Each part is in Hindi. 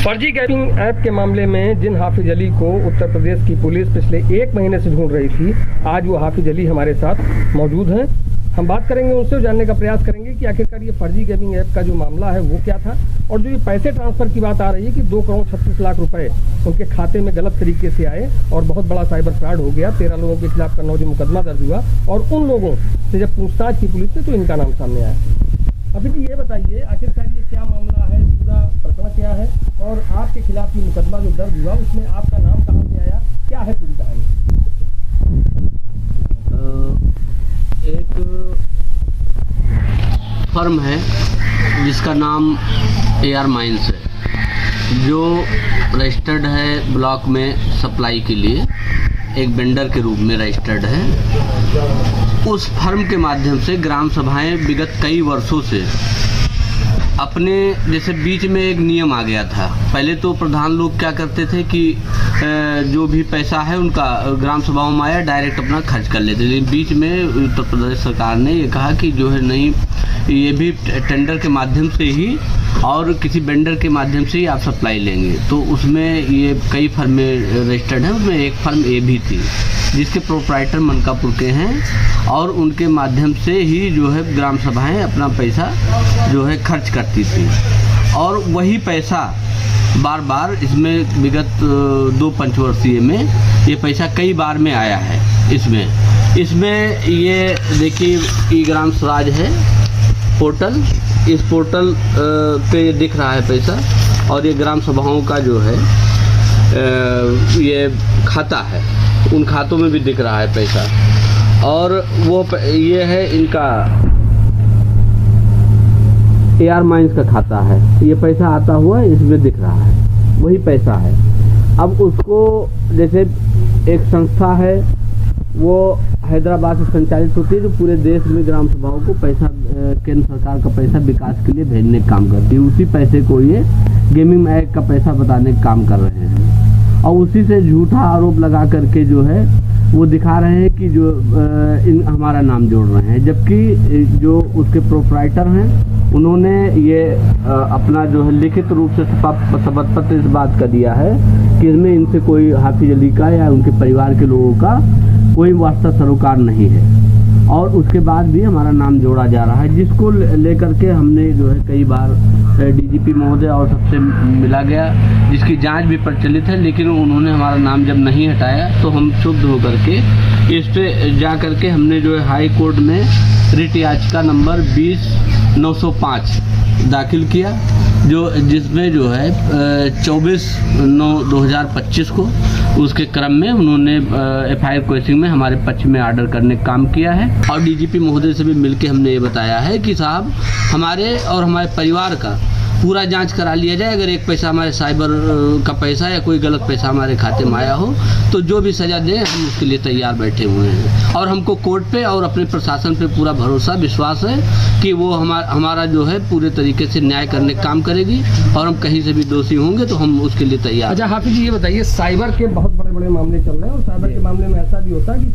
फर्जी गैमिंग ऐप के मामले में जिन हाफिज अली को उत्तर प्रदेश की पुलिस पिछले 1 महीने से ढूंढ रही थी, आज वो हाफिज अली हमारे साथ मौजूद हैं। हम बात करेंगे उनसे, जानने का प्रयास करेंगे कि आखिरकार ये फर्जी गेमिंग ऐप का जो मामला है वो क्या था, और जो ये पैसे ट्रांसफर की बात आ रही है कि 2 करोड़ 36 लाख रुपए उनके खाते में गलत तरीके से आए और बहुत बड़ा साइबर फ्रॉड हो गया। 13 लोगों के खिलाफ कन्नौज मुकदमा दर्ज हुआ और उन लोगों से जब पूछताछ की पुलिस ने तो इनका नाम सामने आया। अभी जी ये बताइए आखिरकार ये क्या मामला है, पूरा प्रकरण क्या है, और आपके खिलाफ ये मुकदमा जो दर्ज हुआ उसमें आपका नाम कहाँ से आया, क्या है पूरी कहानी? एक फर्म है जिसका नाम AR माइंस है, जो रजिस्टर्ड है ब्लॉक में सप्लाई के लिए, एक वेंडर के रूप में रजिस्टर्ड है। उस फर्म के माध्यम से ग्राम सभाएं विगत कई वर्षों से अपने, जैसे बीच में एक नियम आ गया था, पहले तो प्रधान लोग क्या करते थे कि जो भी पैसा है उनका ग्राम सभाओं में आया डायरेक्ट अपना खर्च कर लेते, लेकिन बीच में उत्तर प्रदेश सरकार ने ये कहा कि जो है नहीं, ये भी टेंडर के माध्यम से ही और किसी वेंडर के माध्यम से ही आप सप्लाई लेंगे। तो उसमें ये कई फर्में रजिस्टर्ड हैं, उसमें एक फर्म ये भी थी जिसके प्रोप्राइटर मनकापुर के हैं, और उनके माध्यम से ही जो है ग्राम सभाएं अपना पैसा जो है खर्च करती थी, और वही पैसा बार बार इसमें विगत 2 पंचवर्षीय में ये पैसा कई बार में आया है। इसमें ये देखिए ई ग्राम स्वराज है पोर्टल, इस पोर्टल पे दिख रहा है पैसा, और ये ग्राम सभाओं का जो है ये खाता है, उन खातों में भी दिख रहा है पैसा, और वो ये है इनका AR माइंस का खाता है, ये पैसा आता हुआ इसमें दिख रहा है, वही पैसा है। अब उसको जैसे एक संस्था है वो हैदराबाद से संचालित होती है, जो पूरे देश में ग्राम सभाओं को पैसा, केंद्र सरकार का पैसा विकास के लिए भेजने का काम करती है, उसी पैसे को ये गेमिंग ऐप का पैसा बताने का काम कर रहे हैं, और उसी से झूठा आरोप लगा करके जो है वो दिखा रहे हैं कि जो हमारा नाम जोड़ रहे हैं, जबकि जो उसके प्रोप्राइटर हैं उन्होंने ये अपना जो है लिखित रूप से शपथ पत्र इस बात का दिया है कि इसमें इनसे कोई हाफिज अली का या उनके परिवार के लोगों का कोई वास्ता सरोकार नहीं है, और उसके बाद भी हमारा नाम जोड़ा जा रहा है, जिसको लेकर के हमने जो है कई बार DGP महोदय और सबसे मिला गया, जिसकी जांच भी प्रचलित है, लेकिन उन्होंने हमारा नाम जब नहीं हटाया तो हम शुद्ध होकर के इस पे जा करके हमने जो है हाई कोर्ट में रिट याचिका नंबर 20/905 दाखिल किया, जिसमें जो है 24/9/2025 को उसके क्रम में उन्होंने FIR कोचिंग में हमारे पक्ष में ऑर्डर करने का काम किया है, और DGP महोदय से भी मिलकर हमने ये बताया है कि साहब हमारे और हमारे परिवार का पूरा जांच करा लिया जाए, अगर एक पैसा हमारे साइबर का पैसा या कोई गलत पैसा हमारे खाते में आया हो तो जो भी सज़ा दें हम उसके लिए तैयार बैठे हुए हैं, और हमको कोर्ट पे और अपने प्रशासन पे पूरा भरोसा विश्वास है कि वो हमारा जो है पूरे तरीके से न्याय करने का काम करेगी, और हम कहीं से भी दोषी होंगे तो हम उसके लिए तैयार। अच्छा हाफिज जी ये बताइए, साइबर के बहुत बड़े मामले चल रहे हैं, और साइबर के मामले में ऐसा भी होता है कि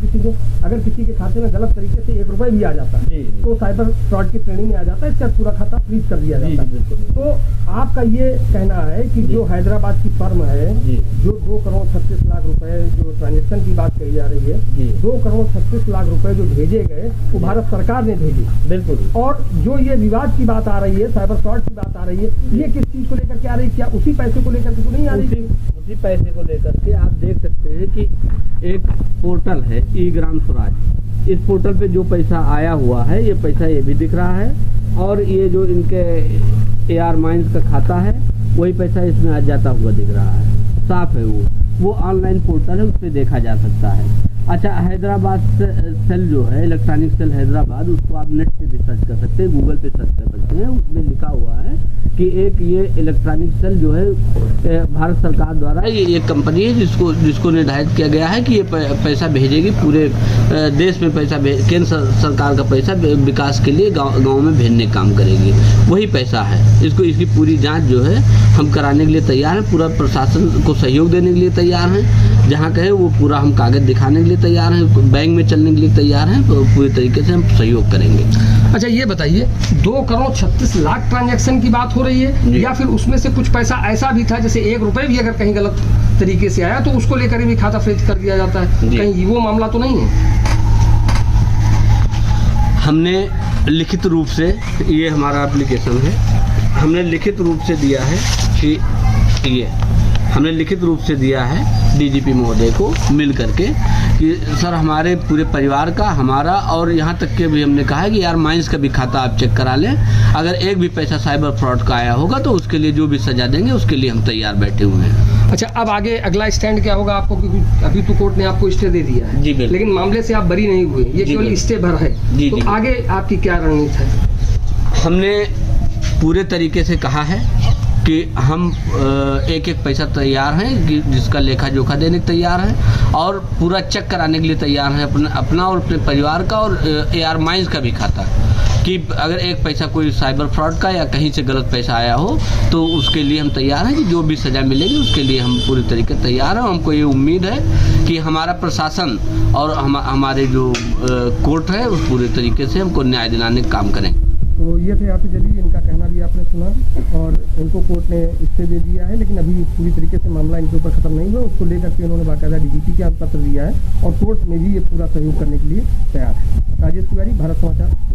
अगर किसी के खाते में गलत तरीके से 1 रुपये भी आ जाता है तो साइबर फ्रॉड की श्रेणी में आ जाता है, इसका पूरा खाता फ्रीज कर दिया जाता है। तो आपका ये कहना है कि जो हैदराबाद की फर्म है जो 2 करोड़ 36 लाख रुपए जो ट्रांजेक्शन की बात कही जा रही है, 2 करोड़ 36 लाख रुपए जो भेजे गए वो भारत सरकार ने भेजे, बिल्कुल, और जो ये विवाद की बात आ रही है, साइबर फ्रॉड की बात आ रही है, ये किस चीज को लेकर के आ रही है? क्या उसी पैसे को लेकर के तो नहीं आ रही? उसी पैसे को लेकर के आप देख सकते हैं कि एक पोर्टल है ई ग्राम स्वराज, इस पोर्टल पे जो पैसा आया हुआ है ये पैसा ये भी दिख रहा है, और ये जो इनके AR माइंस का खाता है वही पैसा इसमें आ जाता हुआ दिख रहा है, साफ है वो ऑनलाइन पोर्टल है, उस पर देखा जा सकता है। अच्छा हैदराबाद सेल जो है इलेक्ट्रॉनिक सेल हैदराबाद, उसको आप नेट पे भी सर्च कर सकते हैं, गूगल पे सर्च कर सकते हैं, उसमें लिखा हुआ है कि एक ये इलेक्ट्रॉनिक सेल जो है भारत सरकार द्वारा ये एक कंपनी है जिसको निर्धारित किया गया है कि ये पैसा भेजेगी, पूरे देश में पैसा केंद्र सरकार का पैसा विकास के लिए गाँव में भेजने का काम करेगी, वही पैसा है। इसकी पूरी जाँच जो है हम कराने के लिए तैयार हैं, पूरा प्रशासन को सहयोग देने के लिए तैयार हैं, जहाँ कहे वो पूरा हम कागज दिखाने के लिए तैयार हैं, बैंक में चलने के लिए तैयार हैं, तो पूरी तरीके से हम सहयोग करेंगे। अच्छा ये बताइए, 2,36,00,000 ट्रांजैक्शन की बात हो रही है, जी। या फिर उसमें से कुछ पैसा ऐसा भी था जैसे 1 रुपए भी अगर कहीं गलत तरीके से आया तो उसको लेकर भी खाता फ्रीज कर दिया जाता है, जी। कहीं वो मामला तो नहीं है? हमने लिखित रूप से, ये हमारा एप्लीकेशन है, हमने लिखित रूप से दिया है कि ये हमने लिखित रूप से दिया है डीजीपी महोदय को मिल करके कि सर हमारे पूरे परिवार का, हमारा, और यहाँ तक के भी हमने कहा है कि यार माइंस का भी खाता आप चेक करा लें, अगर एक भी पैसा साइबर फ्रॉड का आया होगा तो उसके लिए जो भी सजा देंगे उसके लिए हम तैयार बैठे हुए हैं। अच्छा अब आगे अगला स्टैंड क्या होगा आपको, क्योंकि अभी तो कोर्ट ने आपको स्टे दे दिया है, जी बिल्कुल। लेकिन मामले से आप बरी नहीं हुए, ये जी केवल बिल्कुल। स्टे भर है, जी, तो जी। आगे आपकी क्या रणनीति है? हमने पूरे तरीके से कहा है कि हम एक एक पैसा तैयार हैं, कि जिसका लेखा जोखा देने को तैयार हैं, और पूरा चेक कराने के लिए तैयार हैं अपना और अपने परिवार का, और AR माइंस का भी खाता, कि अगर एक पैसा कोई साइबर फ्रॉड का या कहीं से गलत पैसा आया हो तो उसके लिए हम तैयार हैं कि जो भी सज़ा मिलेगी उसके लिए हम पूरी तरीके से तैयार हैं। हमको ये उम्मीद है कि हमारा प्रशासन और हमारे जो कोर्ट है उस पूरे तरीके से हमको न्याय दिलाने का काम करेंगे। तो ये थे हाफिज अली, इनका कहना भी आपने सुना, और इनको कोर्ट ने स्टे दे दिया है, लेकिन अभी पूरी तरीके से मामला इनके ऊपर खत्म नहीं हुआ, उसको लेकर के उन्होंने बाकायदा डीजीपी के पत्र दिया है, और कोर्ट में भी ये पूरा सहयोग करने के लिए तैयार है। राजेश तिवारी, भारत समाचार।